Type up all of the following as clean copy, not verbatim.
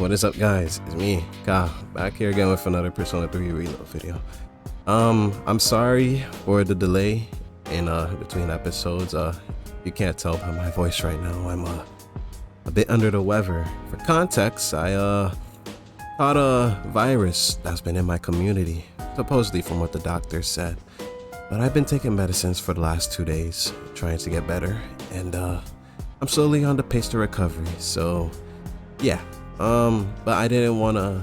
what is up guys? It's me, Kyle, back here again with another Persona 3 Reload video. I'm sorry for the delay in between episodes. You can't tell by my voice right now. I'm a bit under the weather. For context, I caught a virus that's been in my community, supposedly from what the doctor said. But I've been taking medicines for the last 2 days, trying to get better, and I'm slowly on the pace to recovery. So yeah, but I didn't want to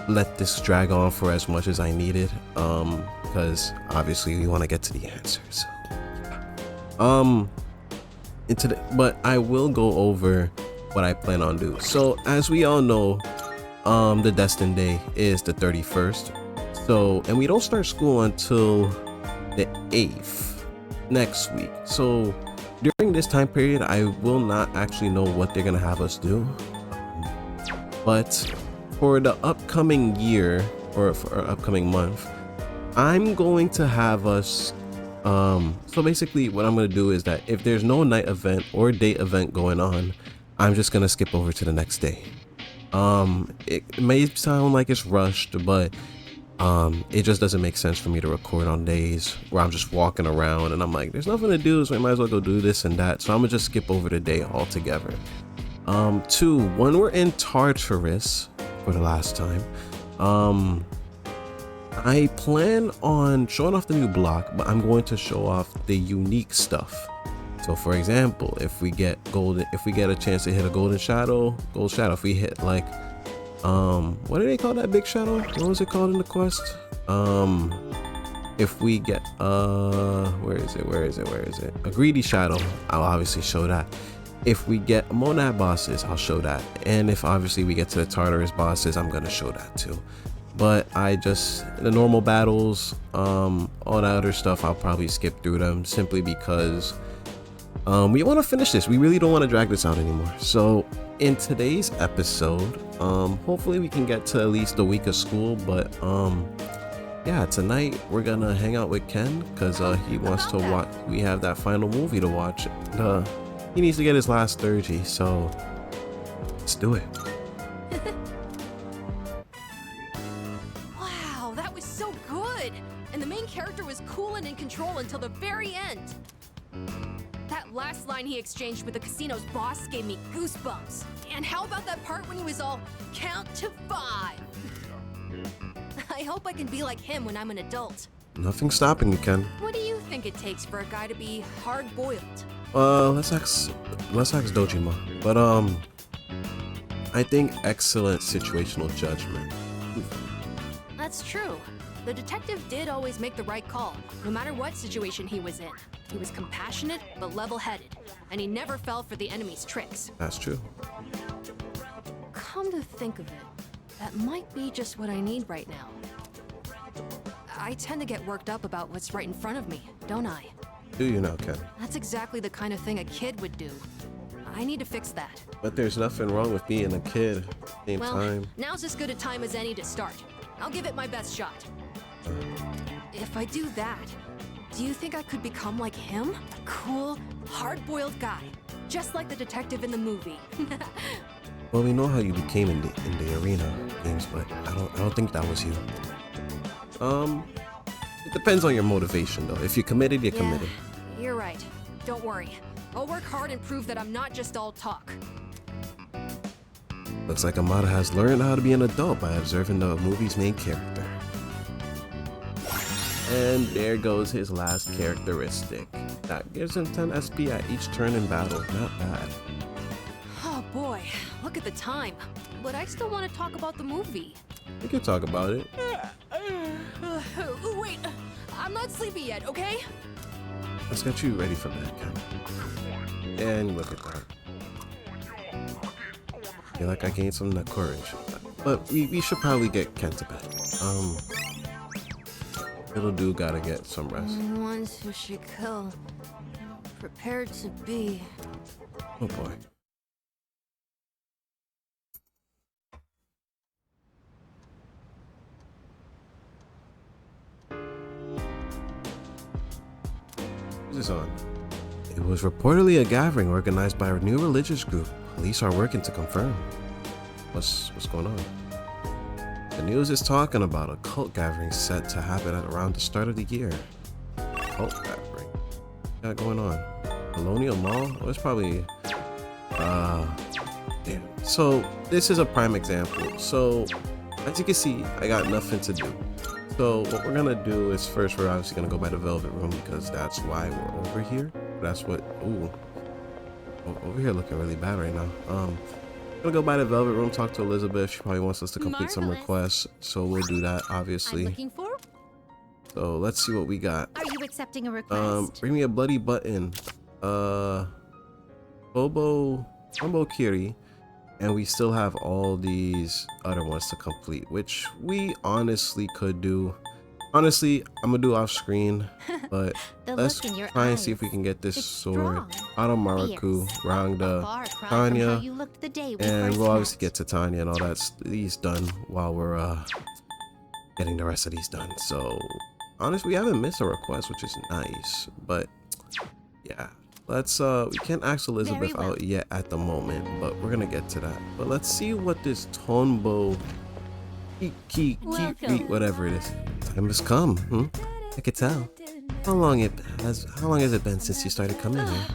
let this drag on for as much as I needed, because obviously we want to get to the answers. But I will go over what I plan on doing. So as we all know, the destined day is the 31st. So, and we don't start school until the 8th next week. So during this time period, I will not actually know what they're gonna have us do. But for the upcoming year, or for our upcoming month, I'm going to have us so basically what I'm going to do is that if there's no night event or day event going on, I'm just going to skip over to the next day. It may sound like it's rushed, but it just doesn't make sense for me to record on days where I'm just walking around and I'm like, there's nothing to do, so I might as well go do this and that. So I'm gonna just skip over the day altogether. Two, when we're in Tartarus for the last time, I plan on showing off the new block, but I'm going to show off the unique stuff. So for example, if we get a chance to hit a gold shadow, if we hit like, what do they call that big shadow? What was it called in the quest? If we get, where is it? A greedy shadow, I'll obviously show that. If we get monad bosses, I'll show that. And if obviously we get to the Tartarus bosses, I'm gonna show that too. But the normal battles, all that other stuff, I'll probably skip through them simply because we want to finish this. We really don't want to drag this out anymore. So in today's episode, hopefully we can get to at least a week of school. But yeah, tonight we're gonna hang out with Ken because he wants to watch. We have that final movie to watch. He needs to get his last 30, so let's do it. Wow, that was so good! And the main character was cool and in control until the very end. That last line he exchanged with the casino's boss gave me goosebumps. And how about that part when he was all, count to 5? I hope I can be like him when I'm an adult. Nothing's stopping you, Ken. What do you think it takes for a guy to be hard-boiled? Let's ask Dojima. But I think excellent situational judgment. That's true. The detective did always make the right call, no matter what situation he was in. He was compassionate, but level-headed, and he never fell for the enemy's tricks. That's true. Come to think of it, that might be just what I need right now. I tend to get worked up about what's right in front of me, don't I? Do you know, Ken? That's exactly the kind of thing a kid would do. I need to fix that. But there's nothing wrong with being a kid at the same time. Now's as good a time as any to start. I'll give it my best shot. If I do that, do you think I could become like him? A cool, hard-boiled guy, just like the detective in the movie. Well, we know how you became in the arena games, but I don't think that was you. It depends on your motivation, though. If you're committed, you're committed. You're right. Don't worry. I'll work hard and prove that I'm not just all talk. Looks like Amada has learned how to be an adult by observing the movie's main character. And there goes his last characteristic. That gives him 10 SP at each turn in battle. Not bad. Oh boy, look at the time. But I still want to talk about the movie. We can talk about it. Wait, I'm not sleepy yet, okay? Let's get you ready for bed, Ken. And look at that. I feel like I gained some courage. But we should probably get Ken to bed. Little dude gotta get some rest. Ones who should kill, prepared to be. Oh boy. Who's this on? It was reportedly a gathering organized by a new religious group. Police are working to confirm. What's going on? The news is talking about a cult gathering set to happen at around the start of the year. Cult gathering. What got going on? Colonial Mall? Oh, it's probably damn. So this is a prime example. So as you can see, I got nothing to do. So what we're gonna do is first we're obviously gonna go by the Velvet Room because that's why we're over here. That's what over here looking really bad right now. Gonna go by the Velvet Room, talk to Elizabeth. She probably wants us to complete some requests, so we'll do that obviously. I'm looking for. So let's see what we got. Are you accepting a request? Bring me a bloody button. Bobo Kiri, and we still have all these other ones to complete, which we honestly could do. Honestly, I'm gonna do off screen, but let's try and see if we can get this sword. Automaraku, Rangda, Tanya, and we'll obviously get to Tanya and all that. These done while we're getting the rest of these done. So honestly, we haven't missed a request, which is nice. But yeah, let's we can't ask Elizabeth out yet at the moment, but we're gonna get to that. But let's see what this Tonbo whatever it is. Time has come. I could tell. How long has it been since you started coming here?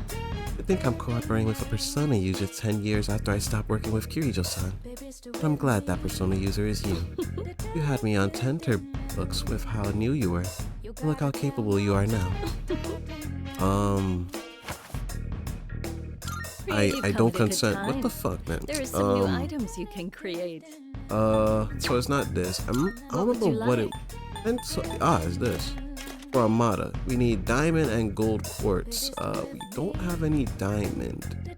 I think I'm cooperating with a persona user 10 years after I stopped working with Kirijo-san. But I'm glad that persona user is you. You had me on tenterhooks with how new you were. Look how capable you are now. I don't consent. What the fuck, man? There are some new items you can create. So it's not this. I don't remember what it. It's this. For Armada, we need diamond and gold quartz. We don't have any diamond,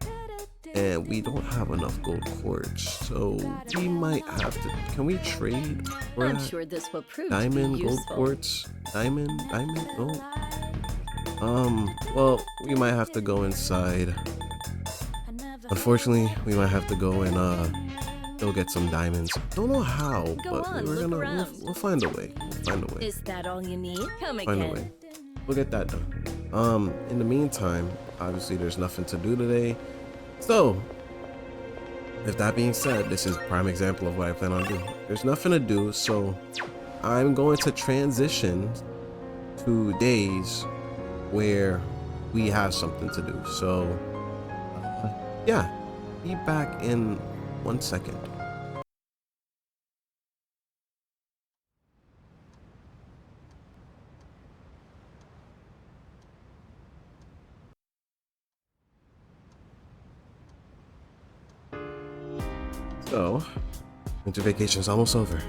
and we don't have enough gold quartz. So we might have to. Can we trade for I'm sure this will prove diamond, to be gold useful. quartz, diamond, gold? Well, we might have to go inside. Unfortunately, we might have to go and go get some diamonds. Don't know how, but we'll find a way. We'll find a way. Is that all you need? Come Find a again. way. We'll get that done. In the meantime, obviously there's nothing to do today. So, if that being said, this is a prime example of what I plan on doing. There's nothing to do, so I'm going to transition to days where we have something to do. So, yeah, be back in 1 second. So, winter vacation is almost over.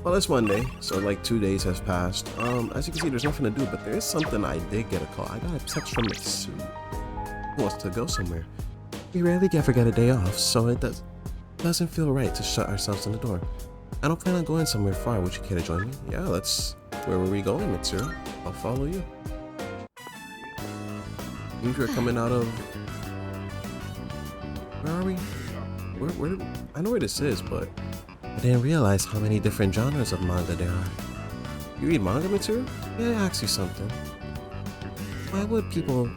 Well, it's Monday, so like 2 days has passed. As you can see, there's nothing to do, but there is something. I did get a call. I got a text from Mitsu. He wants to go somewhere. We rarely ever get a day off, so it doesn't feel right to shut ourselves in the door. I don't plan on going somewhere far. Would you care to join me? Yeah, where were we going, Mitsu? I'll follow you. You are coming out of... Where are we? Where I know where this is, but I didn't realize how many different genres of manga there are. You read manga, Mitsu? May I ask you something? Why would people...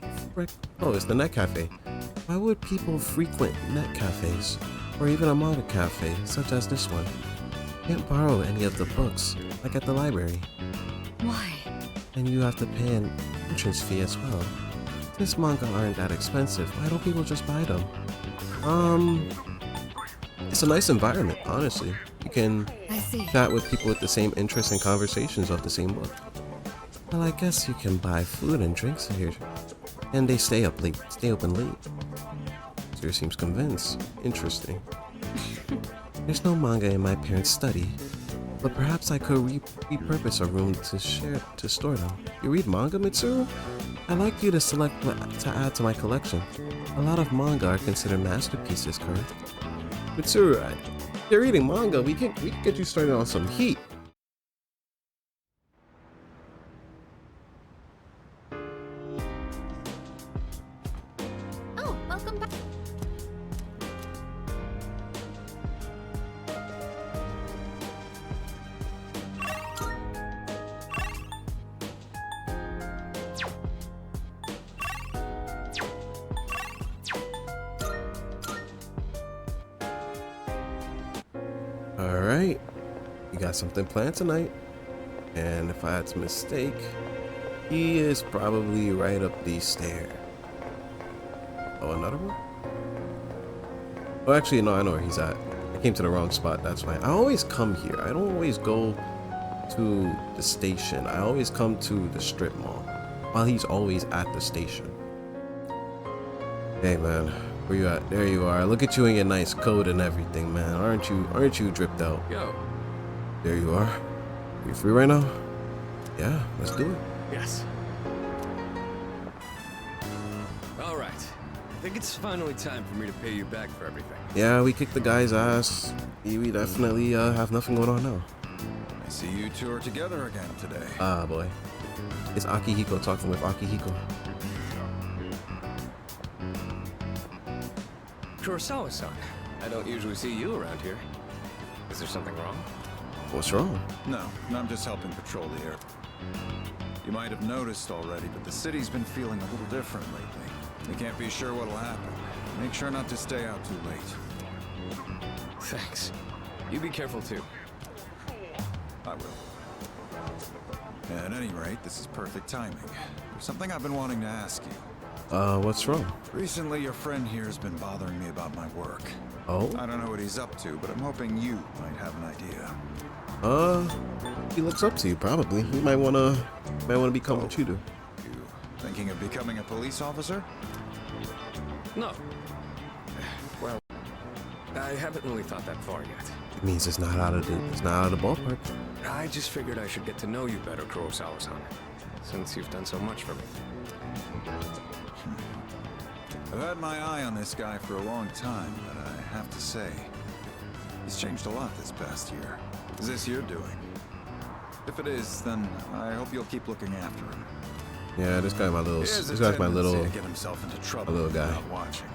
Oh, it's the net cafe. Why would people frequent net cafes, or even a manga cafe, such as this one? Can't borrow any of the books, like at the library. Why? And you have to pay an entrance fee as well. Since manga aren't that expensive, why don't people just buy them? It's a nice environment, honestly. You can chat with people with the same interests and conversations of the same book. Well, I guess you can buy food and drinks here. And they stay open late. Sir seems convinced. Interesting. There's no manga in my parents' study, but perhaps I could repurpose a room to store them. You read manga, Mitsuru? I'd like you to select what to add to my collection. A lot of manga are considered masterpieces, correct? Mitsuru, if you're reading manga, we can get you started on some heat. Oh, welcome back. All right, you got something planned tonight. And if I had to mistake, he is probably right up these stairs. Oh, another one? Oh, actually, no, I know where he's at. I came to the wrong spot, that's why. I always come here. I don't always go to the station. I always come to the strip mall while he's always at the station. Hey, man, where you at? There you are. Look at you in your nice coat and everything, man. Aren't you dripped out? Yo. There you are. You free right now? Yeah, let's do it. Yes. All right. I think it's finally time for me to pay you back for everything. Yeah, we kicked the guy's ass. We definitely have nothing going on now. I see you two are together again today. Ah, boy. It's Akihiko talking with Akihiko. Kurosawa-san, I don't usually see you around here. Is there something wrong? What's wrong? No, I'm just helping patrol the air. You might have noticed already, but the city's been feeling a little different lately. We can't be sure what'll happen. Make sure not to stay out too late. Thanks. You be careful too. I will. At any rate, this is perfect timing. There's something I've been wanting to ask you. What's wrong? Recently, your friend here has been bothering me about my work. Oh? I don't know what he's up to, but I'm hoping you might have an idea. He looks up to you, probably. He might wanna become what you do. You thinking of becoming a police officer? No. Well, I haven't really thought that far yet. It means it's not out of the ballpark. I just figured I should get to know you better, Kurosawa-san, since you've done so much for me. I've had my eye on this guy for a long time, but I have to say, he's changed a lot this past year. Is this your doing? If it is, then I hope you'll keep looking after him. Yeah, this guy's my He has a little tendency to get himself into trouble little guy. without watching.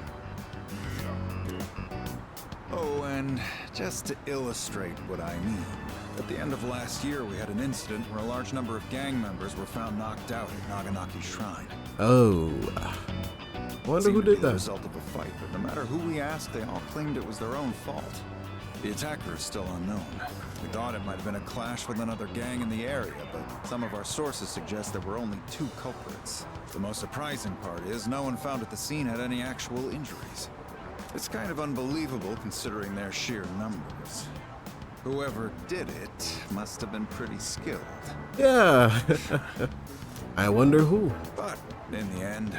Oh, and just to illustrate what I mean, at the end of last year, we had an incident where a large number of gang members were found knocked out at Naganaki Shrine. Oh. I wonder who Seemed to be did the that. result of a fight, but no matter who we asked, they all claimed it was their own fault. The attacker is still unknown. We thought it might have been a clash with another gang in the area, but some of our sources suggest there were only 2 culprits. The most surprising part is no one found at the scene had any actual injuries. It's kind of unbelievable considering their sheer numbers. Whoever did it must have been pretty skilled. Yeah. I wonder who. But in the end,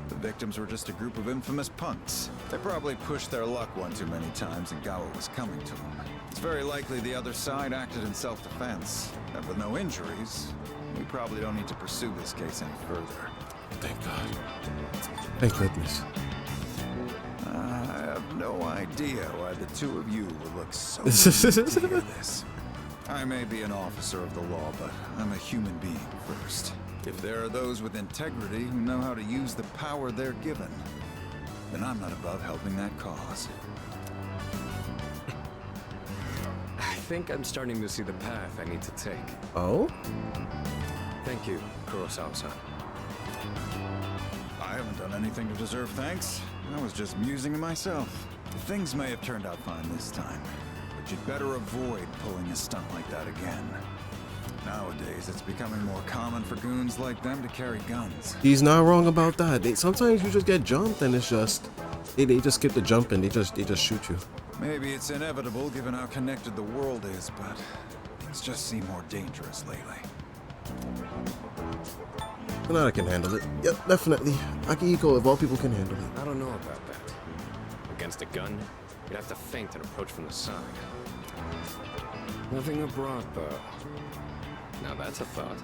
the victims were just a group of infamous punks. They probably pushed their luck one too many times and got what was coming to them. It's very likely the other side acted in self-defense. And with no injuries, we probably don't need to pursue this case any further. Thank God. Thank goodness. I have no idea why the two of you would look so relieved to hear this. I may be an officer of the law, but I'm a human being first. If there are those with integrity who know how to use the power they're given, then I'm not above helping that cause. I think I'm starting to see the path I need to take. Oh? Thank you, Kurosawa-san. I haven't done anything to deserve thanks. I was just musing to myself. Things may have turned out fine this time, but you'd better avoid pulling a stunt like that again. Nowadays, it's becoming more common for goons like them to carry guns. He's not wrong about that. Sometimes you just get jumped and it's just they just skip the jump and they just shoot you. Maybe it's inevitable given how connected the world is, but things just seem more dangerous lately. Sonata can handle it. Yep, definitely. Akihiko, of all people, can handle it. I don't know about that. Against a gun, you'd have to feint and approach from the side. Nothing abroad, though. Now that's a thought.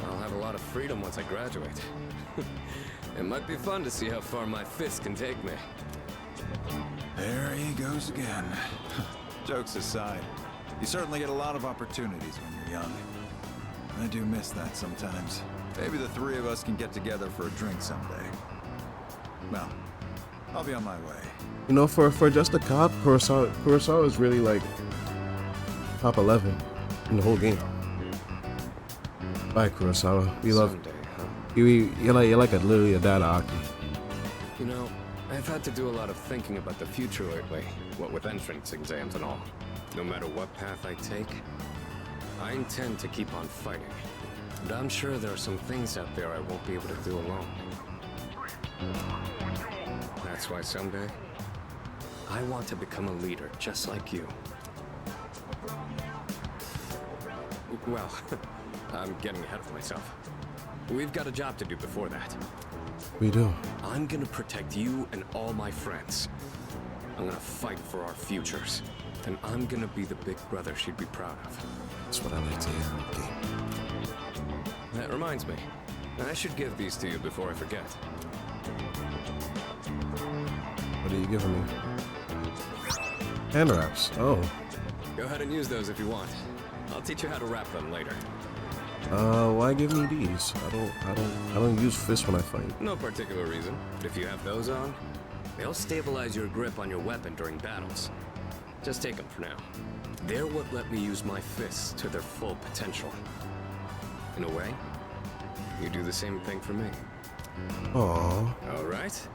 I'll have a lot of freedom once I graduate. It might be fun to see how far my fist can take me. There he goes again. Jokes aside, you certainly get a lot of opportunities when you're young. I do miss that sometimes. Maybe the 3 of us can get together for a drink someday. Well, I'll be on my way. You know, for just a cop, Kurosawa is really like top 11 in the whole game. Bye, Kurosawa. We love Someday, huh? you. You're like literally a dad, Aki. You know, I've had to do a lot of thinking about the future lately, what with entrance exams and all. No matter what path I take, I intend to keep on fighting. And I'm sure there are some things out there I won't be able to do alone. That's why someday, I want to become a leader just like you. Well, I'm getting ahead of myself. We've got a job to do before that. We do. I'm gonna protect you and all my friends. I'm gonna fight for our futures. And I'm gonna be the big brother she'd be proud of. That's what I like to hear. Okay. That reminds me. I should give these to you before I forget. What are you giving me? Hand wraps. Oh. Go ahead and use those if you want. I'll teach you how to wrap them later. Why give me these? I don't use fists when I fight. No particular reason. But if you have those on, they'll stabilize your grip on your weapon during battles. Just take them for now. They're what let me use my fists to their full potential. In a way, you do the same thing for me. Aww. All right.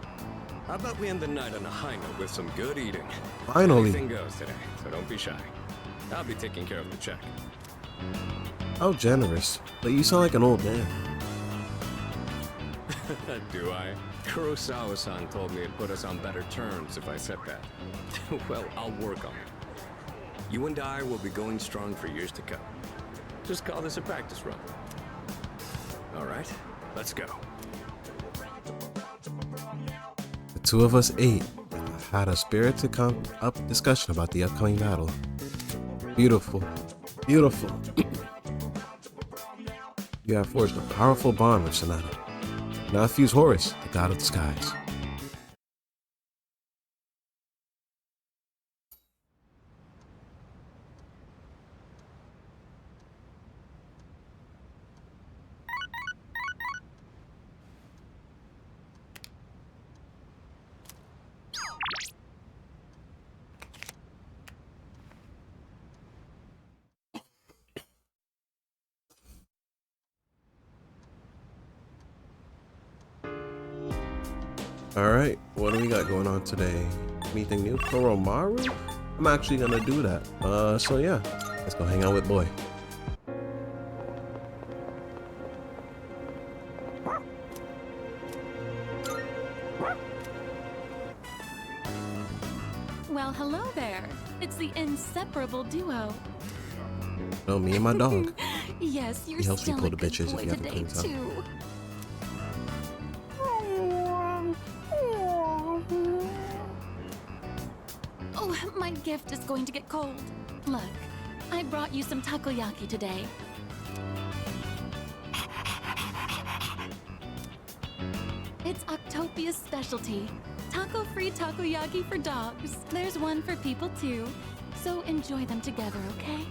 How about we end the night on a high note with some good eating? Finally. Anything goes today, so don't be shy. I'll be taking care of the check. How generous. But you sound like an old man. Do I? Kurosawa-san told me it'd put us on better terms if I said that. Well, I'll work on it. You and I will be going strong for years to come. Just call this a practice run. All right, let's go. The two of us ate, had a spirited up discussion about the upcoming battle. Beautiful. Beautiful. You have forged a powerful bond with Sonata. Now fuse Horus, the god of the skies. Alright, what do we got going on today? Anything new? Koromaru? I'm actually gonna do that. So yeah, let's go hang out with boy. Well, hello there. It's the inseparable duo. No, me and my dog. Yes, you're He helps me still pull a the good bitches if boy you haven't today, cleaned up. too. Oh, my gift is going to get cold. Look, I brought you some takoyaki today. It's Octopia's specialty. Taco-free takoyaki for dogs. There's one for people too. So enjoy them together, okay?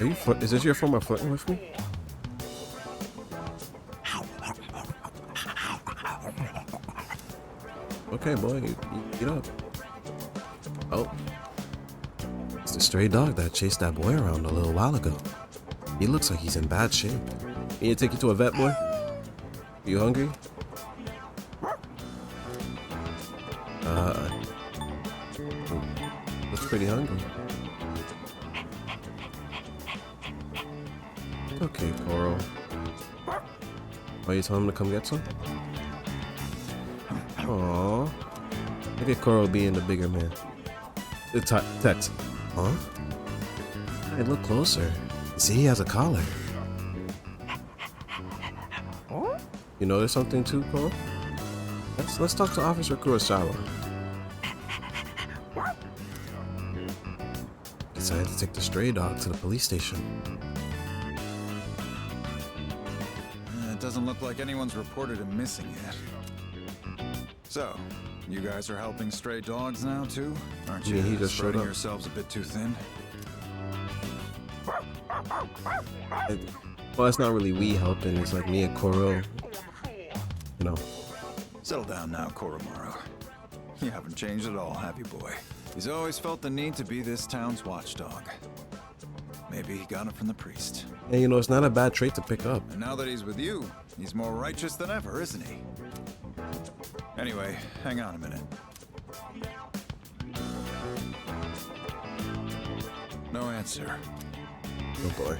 Are you is this your form of flirting with me? Okay, boy, you get up. Oh. It's the stray dog that chased that boy around a little while ago. He looks like he's in bad shape. Can you take you to a vet, boy? You hungry? Looks pretty hungry. Okay, Koro. Why you telling him to come get some? Aww. Look at Koro being the bigger man. Text. Huh? Hey, look closer. See, he has a collar. You notice something too, Koro? Let's talk to Officer Kurosawa. Decided to take the stray dog to the police station. It doesn't look like anyone's reported him missing yet. So, you guys are helping stray dogs now too? Aren't Yeah, he you just showed spreading up. yourselves a bit too thin? Well, it's not really we helping. It's like me and Koro. You know. Settle down now, Koromaru. You haven't changed at all, have you, boy? He's always felt the need to be this town's watchdog. Maybe he got it from the priest. And you know, it's not a bad trait to pick up. And now that he's with you, he's more righteous than ever, isn't he? Anyway, hang on a minute. No answer. Oh boy.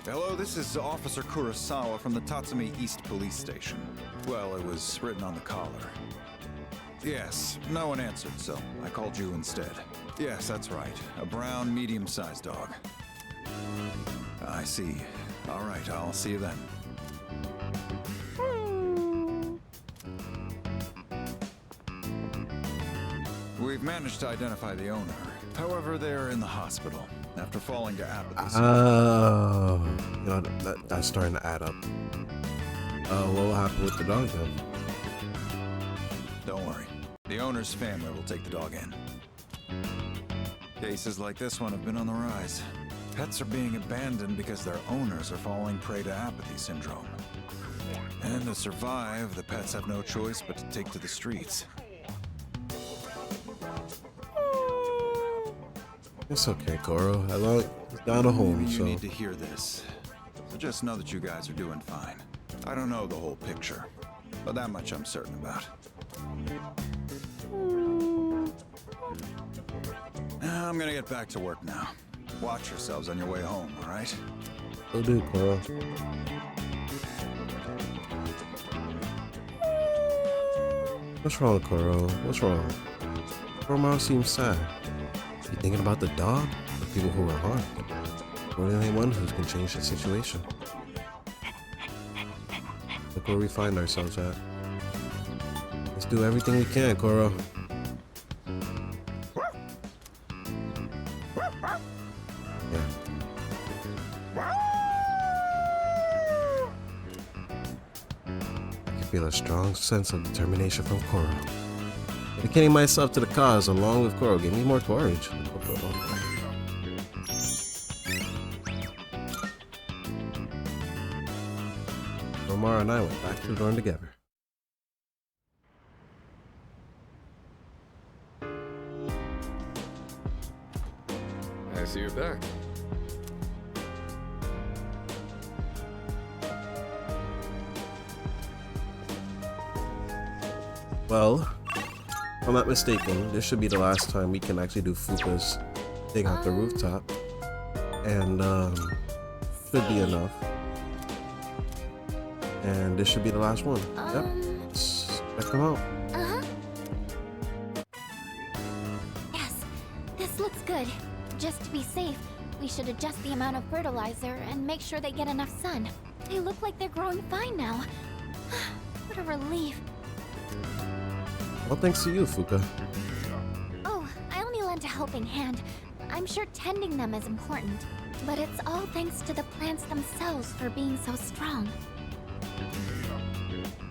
Hello, this is Officer Kurosawa from the Tatsumi East Police Station. Well, it was written on the collar. Yes, no one answered, so I called you instead. Yes, that's right. A brown, medium-sized dog. I see. All right, I'll see you then. We've managed to identify the owner. However, they're in the hospital after falling to apathy. Oh, you know, that's starting to add up. What will happen with the dog then? Don't worry. The owner's family will take the dog in. Cases like this one have been on the rise. Pets are being abandoned because their owners are falling prey to apathy syndrome. And to survive, the pets have no choice but to take to the streets. It's okay, Koro. As long as he's got a home, You so. need to hear this. So just know that you guys are doing fine. I don't know the whole picture, but that much I'm certain about. I'm gonna get back to work now. Watch yourselves on your way home, all right? Will do, Koro. What's wrong, Koro? What's wrong? Koro seems sad. You thinking about the dog? The people who were harmed? We're the only ones who can change the situation. Look where we find ourselves at. Let's do everything we can, Koro. Yeah. I can feel a strong sense of determination from Koro. Dedicating myself to the cause along with Koro gave me more courage. Romar and I went back to the dorm together. I see you're back. Well, if I'm not mistaken, this should be the last time we can actually do Fuka's thing out the rooftop. And, should be enough. And this should be the last one. Yep. Let's check them out. Yes, this looks good. Just to be safe, we should adjust the amount of fertilizer and make sure they get enough sun. They look like they're growing fine now. What a relief. Well, thanks to you, Fuka. Oh, I only lent a helping hand. I'm sure tending them is important. But it's all thanks to the plants themselves for being so strong.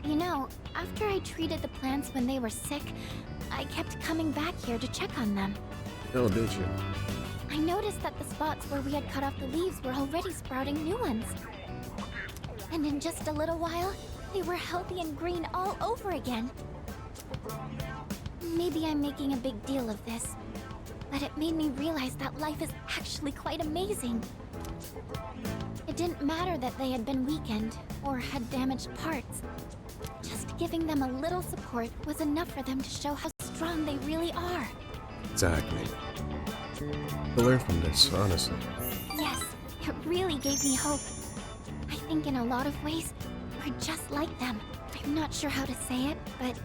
You know, after I treated the plants when they were sick, I kept coming back here to check on them. Oh, did you? I noticed that the spots where we had cut off the leaves were already sprouting new ones. And in just a little while, they were healthy and green all over again. Maybe I'm making a big deal of this, but it made me realize that life is actually quite amazing. It didn't matter that they had been weakened or had damaged parts. Just giving them a little support was enough for them to show how strong they really are. Exactly. To learn from this, honestly. Yes, it really gave me hope. I think in a lot of ways, we're just like them. I'm not sure how to say it, but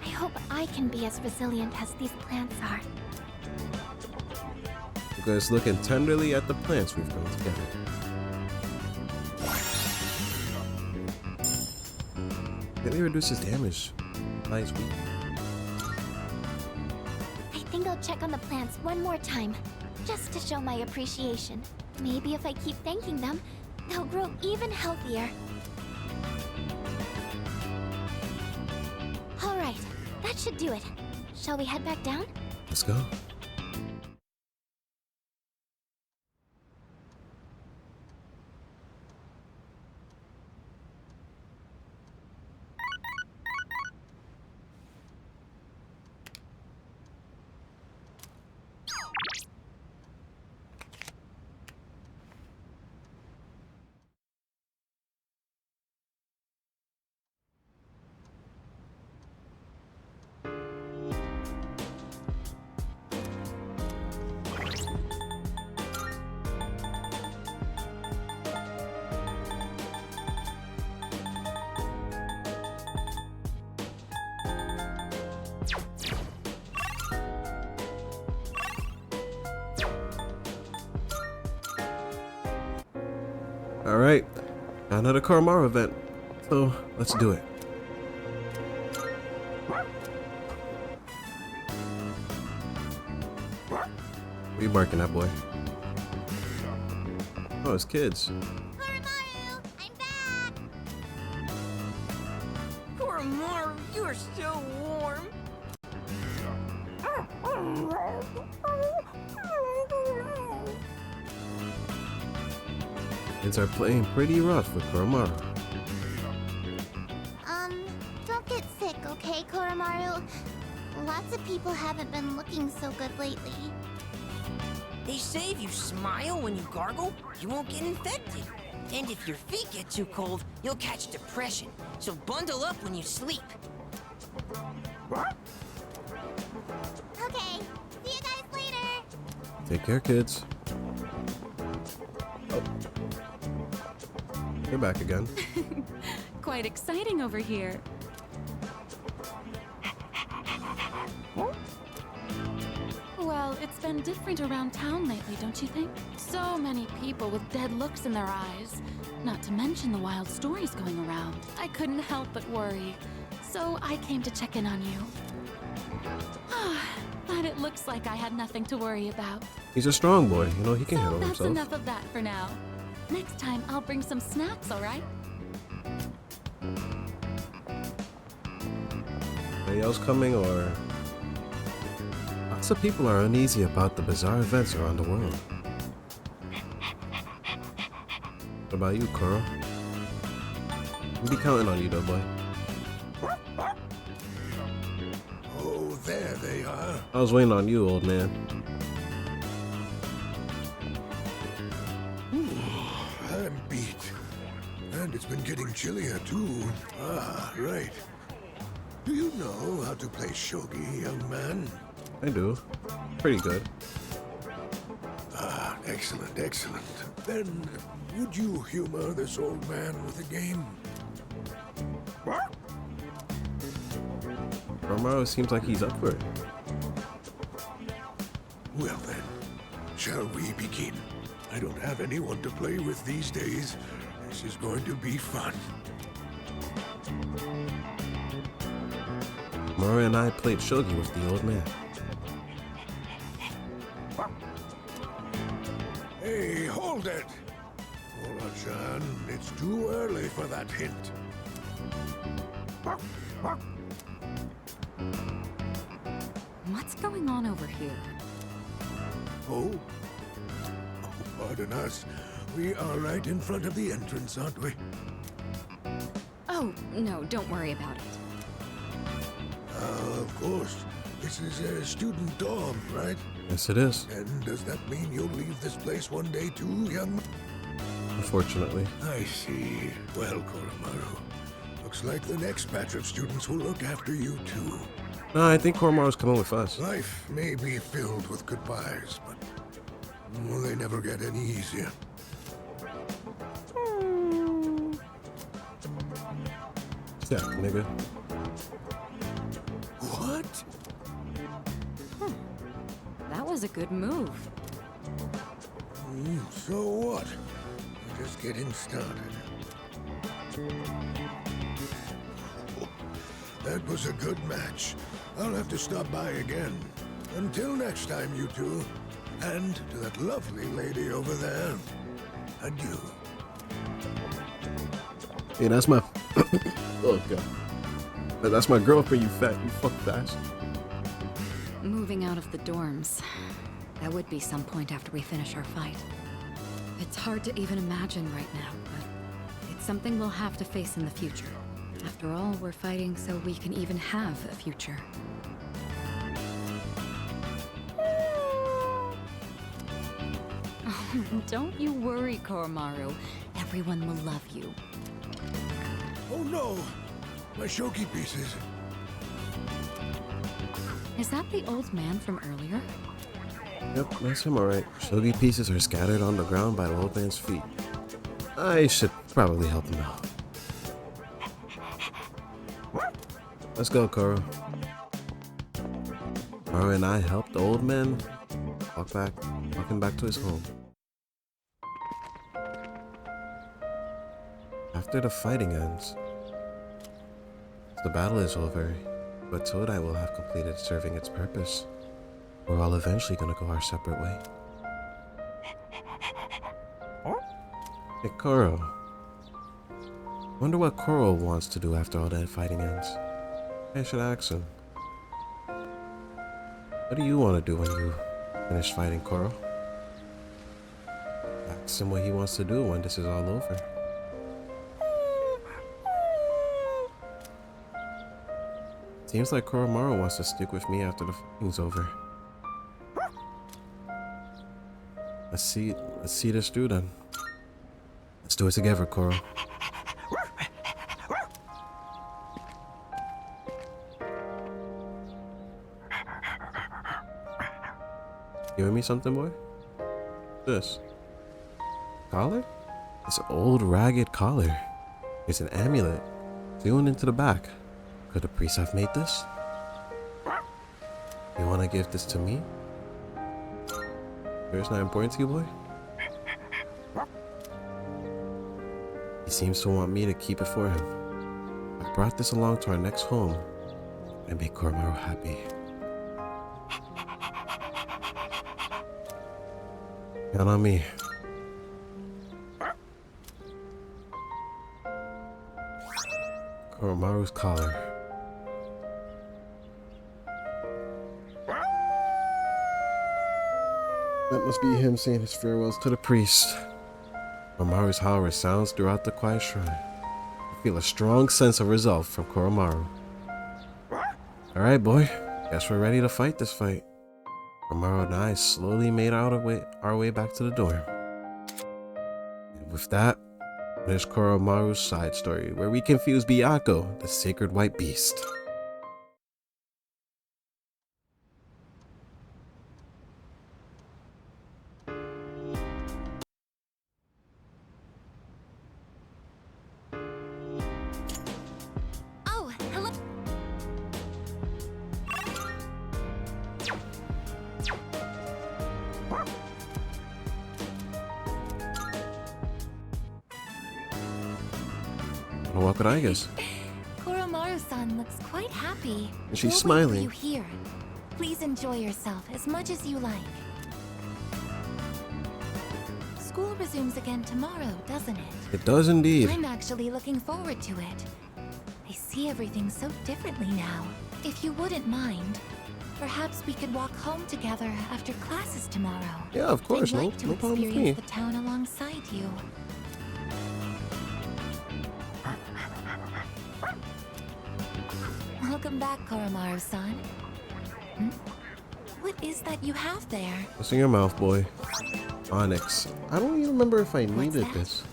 I hope I can be as resilient as these plants are. Fuka is looking tenderly at the plants we've grown together. Greatly reduces damage by its weak. I think I'll check on the plants one more time, just to show my appreciation. Maybe if I keep thanking them, they'll grow even healthier. Alright, that should do it. Shall we head back down? Let's go. Alright, another Koromaru event. So, let's do it. What are you barking at, boy? Oh, it's kids. Koromaru, I'm back! Koromaru, you are so warm. Kids are playing pretty rough with Koromaru. Don't get sick, okay, Koromaru? Lots of people haven't been looking so good lately. They say if you smile when you gargle, you won't get infected. And if your feet get too cold, you'll catch depression. So bundle up when you sleep. Okay, see you guys later! Take care, kids. Oh. You're back again. Quite exciting over here. Well, it's been different around town lately, don't you think? So many people with dead looks in their eyes. Not to mention the wild stories going around. I couldn't help but worry. So I came to check in on you. But it looks like I had nothing to worry about. He's a strong boy, you know, he can So handle that's himself. enough of that for now. Next time, I'll bring some snacks, alright? Anybody else coming, or? Lots of people are uneasy about the bizarre events around the world. What about you, Koro? We'll be counting on you, though, boy. Oh, there they are. I was waiting on you, old man. I'm beat. And it's been getting chillier, too. Ah, right. Do you know how to play shogi, young man? I do. Pretty good. Ah, excellent, excellent. Then, would you humor this old man with a game? Koromaru seems like he's up for it. Well then, shall we begin? I don't have anyone to play with these days. This is going to be fun. Koromaru and I played shogi with the old man. Hey, hold it! Ora-chan, it's too early for that hint. What's going on over here? Oh? Oh, pardon us. We are right in front of the entrance, aren't we? Oh, no, don't worry about it. Of course. This is a student dorm, right? Yes, it is. And does that mean you'll leave this place one day too, young man? Unfortunately. I see. Well, Koromaru, looks like the next batch of students will look after you too. No, I think Koromaru's coming with us. Life may be filled with goodbyes, but well, they never get any easier. Yeah, nigga. What? That was a good move. So what? We're just getting started. That was a good match. I'll have to stop by again. Until next time, you two. And to that lovely lady over there, adieu. Hey, that's my... oh, God. That's my girlfriend, you fat, you fuck fast. Moving out of the dorms. That would be some point after we finish our fight. It's hard to even imagine right now, but it's something we'll have to face in the future. After all, we're fighting so we can even have a future. Don't you worry, Koromaru. Everyone will love you. Oh no! My shogi pieces. Is that the old man from earlier? Yep, that's him, alright. Shogi pieces are scattered on the ground by the old man's feet. I should probably help him out. Let's go, Koro. Koro and I helped the old man walking back to his home. After the fighting ends, the battle is over, but Todai will have completed serving its purpose. We're all eventually gonna go our separate way. Hey, Koro. Wonder what Koro wants to do after all that fighting ends. I should ask him. What do you want to do when you finish fighting, Koro? Ask him what he wants to do when this is all over. Seems like Koromaru wants to stick with me after the fighting's over. Let's see this through then. Let's do it together, Koro. Giving me something, boy? This collar? It's an old ragged collar. It's an amulet sewn into the back. Could the priest have made this? You want to give this to me? It's not important to you, boy? He seems to want me to keep it for him. I brought this along to our next home and make Koromaru happy. Count on me. Koromaru's collar. That must be him saying his farewells to the priest. Koromaru's howl resounds throughout the quiet shrine. I feel a strong sense of resolve from Koromaru. Alright, boy. Guess we're ready to fight this fight. Koromaru and I slowly made our way back to the dorm. And with that, there's Koromaru's side story, where we confuse Byakuya, the sacred white beast. Oh, hello. Well, what could I guess? Koromaru-san looks quite happy. And she's We'll smiling. wait for you here. Please enjoy yourself as much as you like. School resumes again tomorrow, doesn't it? It does indeed. I'm actually looking forward to it. I see everything so differently now. If you wouldn't mind, perhaps we could walk home together after classes tomorrow. Yeah, of course. I'd No, like to no problem with experience me. the town alongside you. Welcome back, Koromaru-san. What is that you have there? What's in your mouth, boy? Onyx. I don't even remember if I What's needed that? this.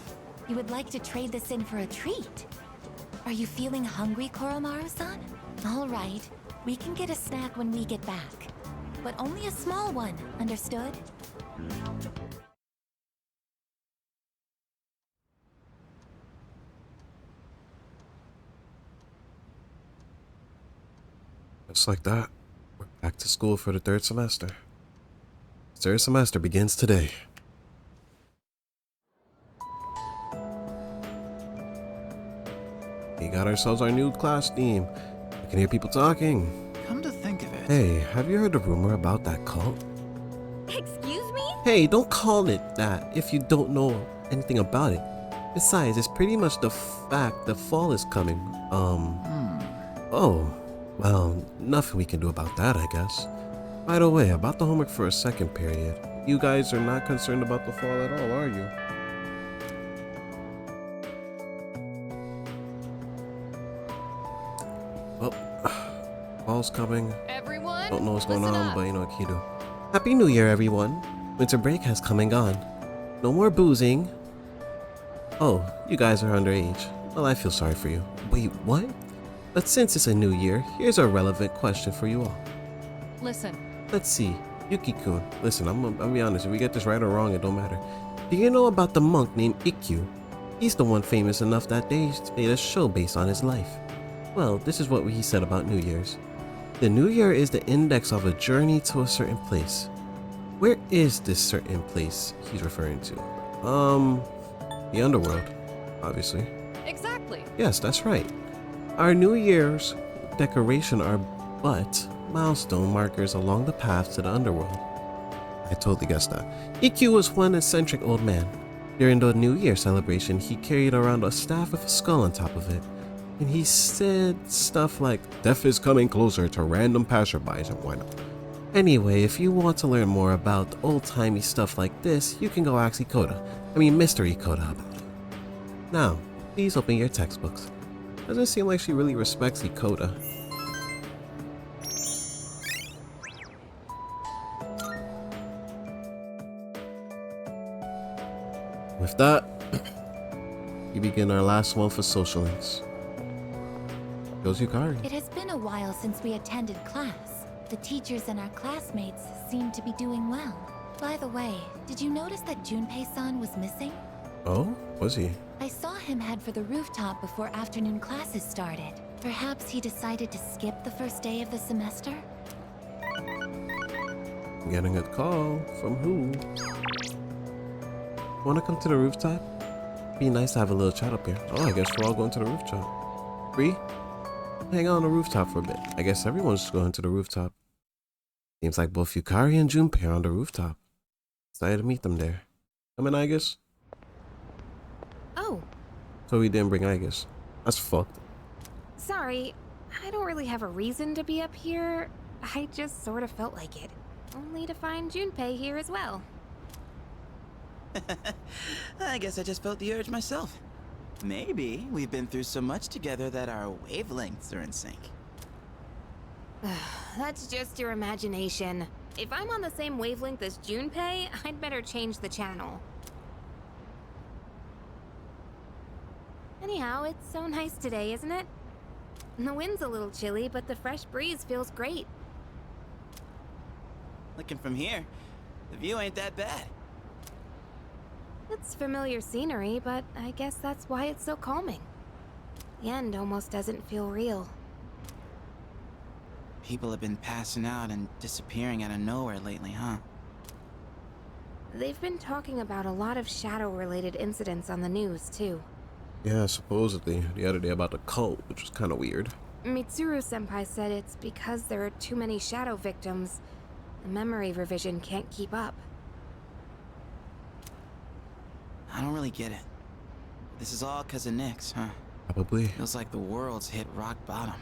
You would like to trade this in for a treat? Are you feeling hungry, Koromaru-san? All right, we can get a snack when we get back. But only a small one, understood? Just like that, we're back to school for the third semester. Third semester begins today. We got ourselves our new class theme. We can hear people talking. Come to think of it, Hey, have you heard the rumor about that cult? Excuse me? Hey, don't call it that if you don't know anything about it. Besides, it's pretty much the fact the fall is coming. Oh, well, nothing we can do about that, I guess. By the way, about the homework for a second period. You guys are not concerned about the fall at all, are you? Well, fall's coming. Everyone, Don't know what's going listen on, up. but you know what you do. Happy New Year, everyone. Winter break has come and gone. No more boozing. Oh, you guys are underage. Well, I feel sorry for you. Wait, what? But since it's a new year, here's a relevant question for you all. Listen, Let's see. Yuki-kun, listen, I'm gonna be honest. If we get this right or wrong, it don't matter. Do you know about the monk named Ikkyu? He's the one famous enough that they made a show based on his life. Well, this is what he said about New Year's. The New Year is the index of a journey to a certain place. Where is this certain place he's referring to? The underworld, obviously. Yes, that's right. Our New Year's decoration are but milestone markers along the path to the underworld. I totally guessed that. EQ was one eccentric old man. During the New Year celebration, he carried around a staff with a skull on top of it. And he said stuff like, "Death is coming closer to random passerbys and whatnot." Anyway, if you want to learn more about old-timey stuff like this, you can go ask Mystery Coda about it. Now, please open your textbooks. Doesn't seem like she really respects Ikoda. With that, we begin our last one for social links. Goes Yukari. It has been a while since we attended class. The teachers and our classmates seem to be doing well. By the way, did you notice that Junpei-san was missing? Oh, was he? I saw him head for the rooftop before afternoon classes started. Perhaps he decided to skip the first day of the semester? Getting a call from who? Wanna come to the rooftop? Be nice to have a little chat up here. Oh, I guess we're all going to the rooftop. Free? Hang out on the rooftop for a bit. I guess everyone's going to the rooftop. Seems like both Yukari and Junpei are on the rooftop. Excited to meet them there. Come in, Aegis? Oh, So we didn't bring Aegis. That's fucked. sorry. I don't really have a reason to be up here. I just sort of felt like it. Only to find Junpei here as well. I guess I just felt the urge myself. Maybe we've been through so much together that our wavelengths are in sync. That's just your imagination. If I'm on the same wavelength as Junpei, I'd better change the channel. Anyhow, it's so nice today, isn't it? The wind's a little chilly, but the fresh breeze feels great. Looking from here, the view ain't that bad. It's familiar scenery, but I guess that's why it's so calming. The end almost doesn't feel real. People have been passing out and disappearing out of nowhere lately, huh? They've been talking about a lot of shadow-related incidents on the news, too. Yeah, supposedly. The other day about the cult, which was kind of weird. Mitsuru-senpai said it's because there are too many shadow victims. The memory revision can't keep up. I don't really get it. This is all 'cause of Nyx, huh? Probably. Feels like the world's hit rock bottom.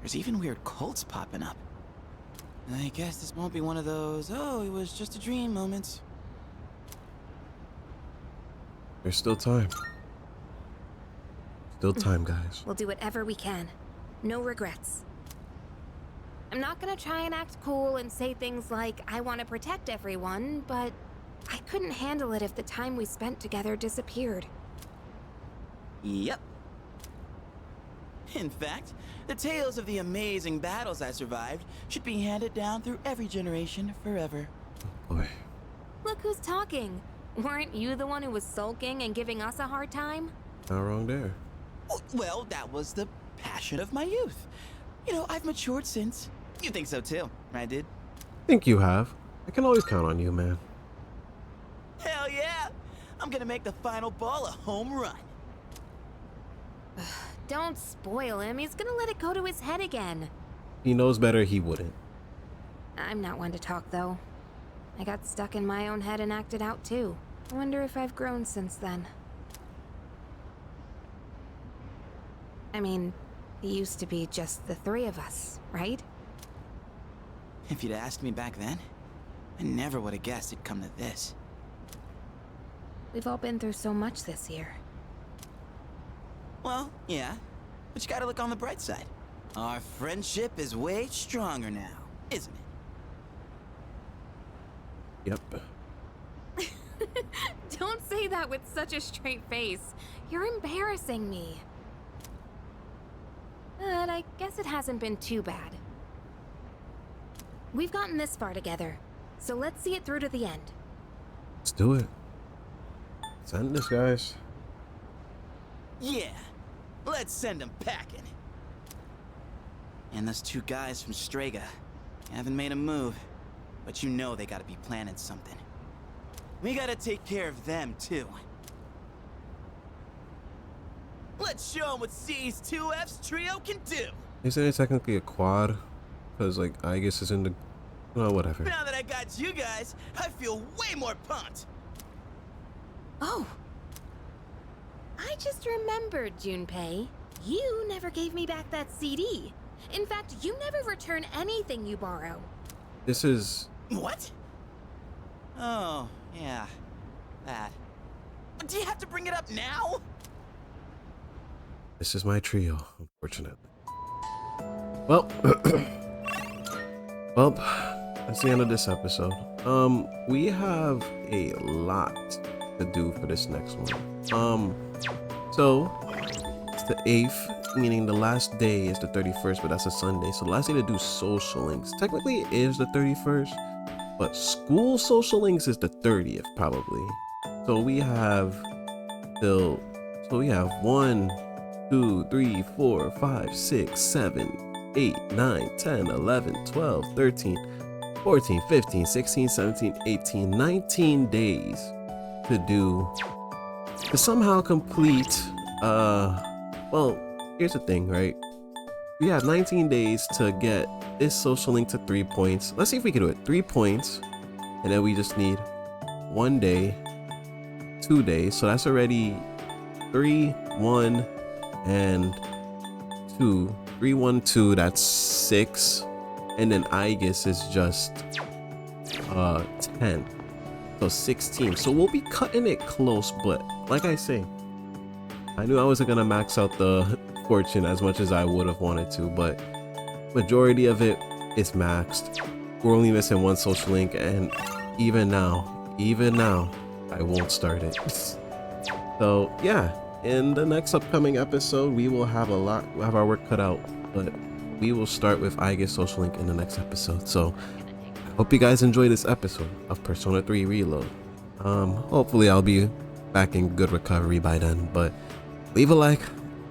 There's even weird cults popping up. I guess this won't be one of those, oh, it was just a dream moments. There's still time. Still time, guys. We'll do whatever we can. No regrets. I'm not gonna try and act cool and say things like, I want to protect everyone, but I couldn't handle it if the time we spent together disappeared. Yep. In fact, the tales of the amazing battles I survived should be handed down through every generation forever. Boy. Look who's talking. Weren't you the one who was sulking and giving us a hard time? Not wrong there. Well, that was the passion of my youth. You know, I've matured since. You think so too, right, dude? Think you have. I can always count on you, man. Hell yeah! I'm gonna make the final ball a home run. Don't spoil him. He's gonna let it go to his head again. He knows better, he wouldn't. I'm not one to talk, though. I got stuck in my own head and acted out, too. I wonder if I've grown since then. I mean, it used to be just the three of us, right? If you'd asked me back then, I never would have guessed it'd come to this. We've all been through so much this year. Well, yeah, but you gotta look on the bright side. Our friendship is way stronger now, isn't it? Yep. Don't say that with such a straight face. You're embarrassing me. But I guess it hasn't been too bad. We've gotten this far together, so let's see it through to the end. Let's do it. Send this, guys. Yeah, let's send them packing. And those two guys from Strega haven't made a move, but you know they gotta be planning something. We gotta take care of them, too. Let's show them what C's2F's trio can do. Isn't it technically a quad? Because like I guess it's in the, well, whatever. Now that I got you guys, I feel way more pumped. Oh. I just remembered, Junpei. You never gave me back that CD. In fact, you never return anything you borrow. This is, What? Oh, yeah. That. Do you have to bring it up now? this is my trio, unfortunately. Well, well, that's the end of this episode. We have a lot to do for this next one. So it's the 8th, meaning the last day is the 31st, but that's a Sunday. So the last day to do social links. Technically it is the 31st, but school social links is the 30th probably. So we have till, so we have 1, 2, 3, 4, 5, 6, 7, 8, 9, 10, 11, 12, 13, 14, 15, 16, 17, 18, 19 days to do, to somehow complete, well, here's the thing, right? We have 19 days to get this social link to 3 points. Let's see if we can do it. 3 points, and then we just need 1 day, 2 days. So that's already 3, 1, and 2. 3, 1, 2, that's 6. And then I guess is just 10. So 16. So we'll be cutting it close, but like I say, I knew I wasn't gonna max out the fortune as much as I would have wanted to, but majority of it is maxed. We're only missing 1 social link, and even now, I won't start it. So yeah, in the next upcoming episode, we will have we'll have our work cut out, but we will start with I Get Social Link in the next episode. So I hope you guys enjoy this episode of Persona 3 Reload. Hopefully I'll be back in good recovery by then, but leave a like,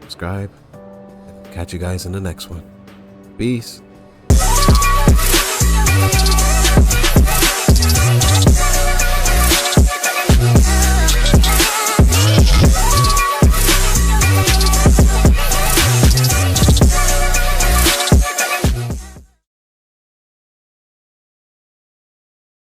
subscribe, and catch you guys in the next one. Peace.